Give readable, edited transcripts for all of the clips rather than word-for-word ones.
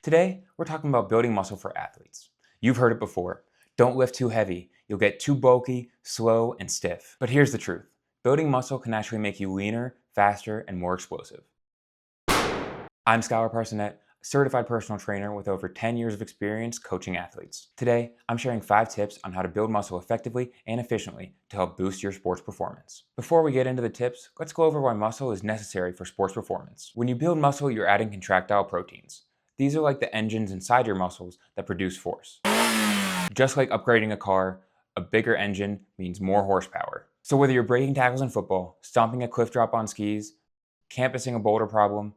Today, we're talking about building muscle for athletes. You've heard it before. Don't lift too heavy. You'll get too bulky, slow, and stiff. But here's the truth. Building muscle can actually make you leaner, faster, and more explosive. I'm Skylar Parsonet, a certified personal trainer with over 10 years of experience coaching athletes. Today, I'm sharing 5 tips on how to build muscle effectively and efficiently to help boost your sports performance. Before we get into the tips, let's go over why muscle is necessary for sports performance. When you build muscle, you're adding contractile proteins. These are like the engines inside your muscles that produce force. Just like upgrading a car, a bigger engine means more horsepower. So whether you're breaking tackles in football, stomping a cliff drop on skis, canvassing a boulder problem,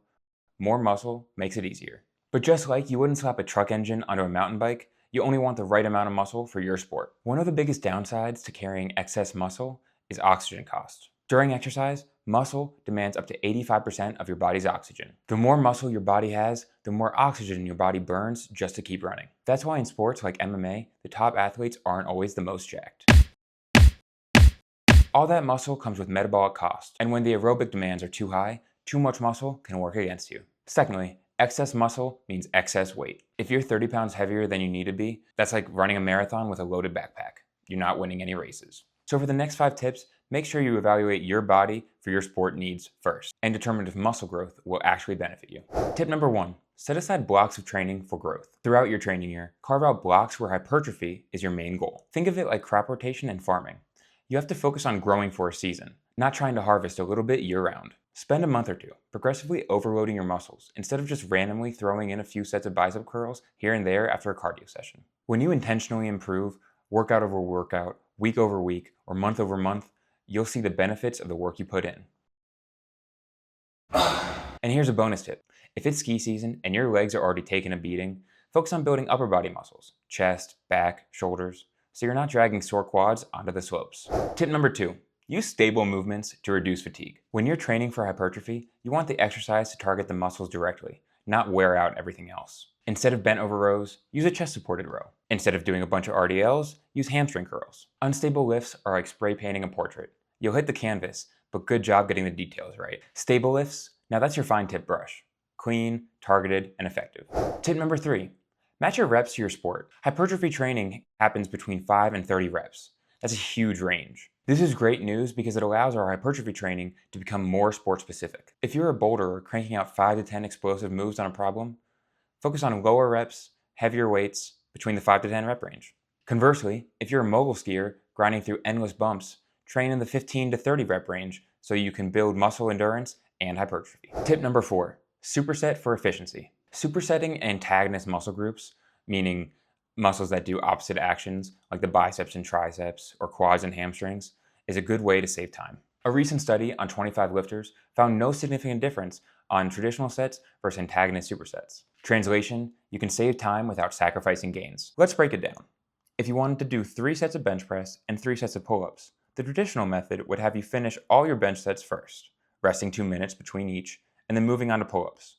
more muscle makes it easier. But just like you wouldn't slap a truck engine onto a mountain bike, you only want the right amount of muscle for your sport. One of the biggest downsides to carrying excess muscle is oxygen cost. During exercise, muscle demands up to 85% of your body's oxygen. The more muscle your body has, the more oxygen your body burns just to keep running. That's why in sports like MMA, the top athletes aren't always the most jacked. All that muscle comes with metabolic cost, and when the aerobic demands are too high, too much muscle can work against you. Secondly, excess muscle means excess weight. If you're 30 pounds heavier than you need to be, that's like running a marathon with a loaded backpack. You're not winning any races. So for the next 5 tips, make sure you evaluate your body for your sport needs first and determine if muscle growth will actually benefit you. Tip number 1, set aside blocks of training for growth. Throughout your training year, carve out blocks where hypertrophy is your main goal. Think of it like crop rotation and farming. You have to focus on growing for a season, not trying to harvest a little bit year-round. Spend a month or two progressively overloading your muscles instead of just randomly throwing in a few sets of bicep curls here and there after a cardio session. When you intentionally improve, workout over workout, week over week, or month over month, you'll see the benefits of the work you put in. And here's a bonus tip. If it's ski season and your legs are already taking a beating, focus on building upper body muscles, chest, back, shoulders, so you're not dragging sore quads onto the slopes. Tip number 2, use stable movements to reduce fatigue. When you're training for hypertrophy, you want the exercise to target the muscles directly, not wear out everything else. Instead of bent over rows, use a chest supported row. Instead of doing a bunch of RDLs, use hamstring curls. Unstable lifts are like spray painting a portrait. You'll hit the canvas, but good job getting the details right. Stable lifts, now that's your fine tip brush. Clean, targeted, and effective. Tip number 3, match your reps to your sport. Hypertrophy training happens between 5 and 30 reps. That's a huge range. This is great news because it allows our hypertrophy training to become more sport specific. If you're a boulderer cranking out 5 to 10 explosive moves on a problem, focus on lower reps, heavier weights between the 5 to 10 rep range. Conversely, if you're a mogul skier grinding through endless bumps, train in the 15 to 30 rep range so you can build muscle endurance and hypertrophy. Tip number 4, superset for efficiency. Supersetting antagonist muscle groups, meaning muscles that do opposite actions like the biceps and triceps or quads and hamstrings, is a good way to save time. A recent study on 25 lifters found no significant difference on traditional sets versus antagonist supersets. Translation, you can save time without sacrificing gains. Let's break it down. If you wanted to do 3 sets of bench press and 3 sets of pull-ups, the traditional method would have you finish all your bench sets first, resting 2 minutes between each, and then moving on to pull-ups.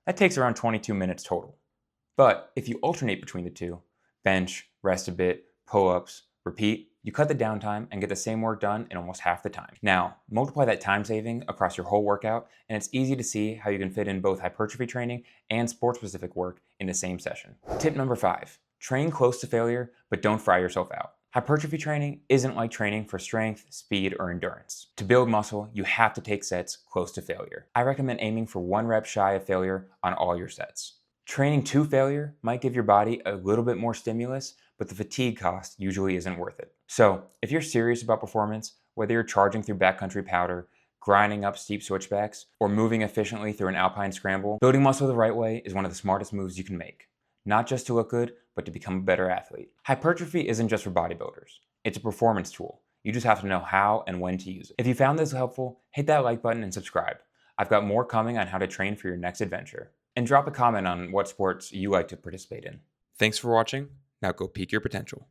That takes around 22 minutes total. But if you alternate between the two, bench, rest a bit, pull-ups, repeat, you cut the downtime and get the same work done in almost half the time. Now, multiply that time saving across your whole workout, and it's easy to see how you can fit in both hypertrophy training and sport-specific work in the same session. Tip number 5, train close to failure, but don't fry yourself out. Hypertrophy training isn't like training for strength, speed, or endurance. To build muscle, you have to take sets close to failure. I recommend aiming for 1 rep shy of failure on all your sets. Training to failure might give your body a little bit more stimulus, but the fatigue cost usually isn't worth it. So, if you're serious about performance, whether you're charging through backcountry powder, grinding up steep switchbacks, or moving efficiently through an alpine scramble, building muscle the right way is one of the smartest moves you can make. Not just to look good, but to become a better athlete. Hypertrophy isn't just for bodybuilders. It's a performance tool. You just have to know how and when to use it. If you found this helpful, hit that like button and subscribe. I've got more coming on how to train for your next adventure. And drop a comment on what sports you like to participate in. Thanks for watching. Now go peak your potential.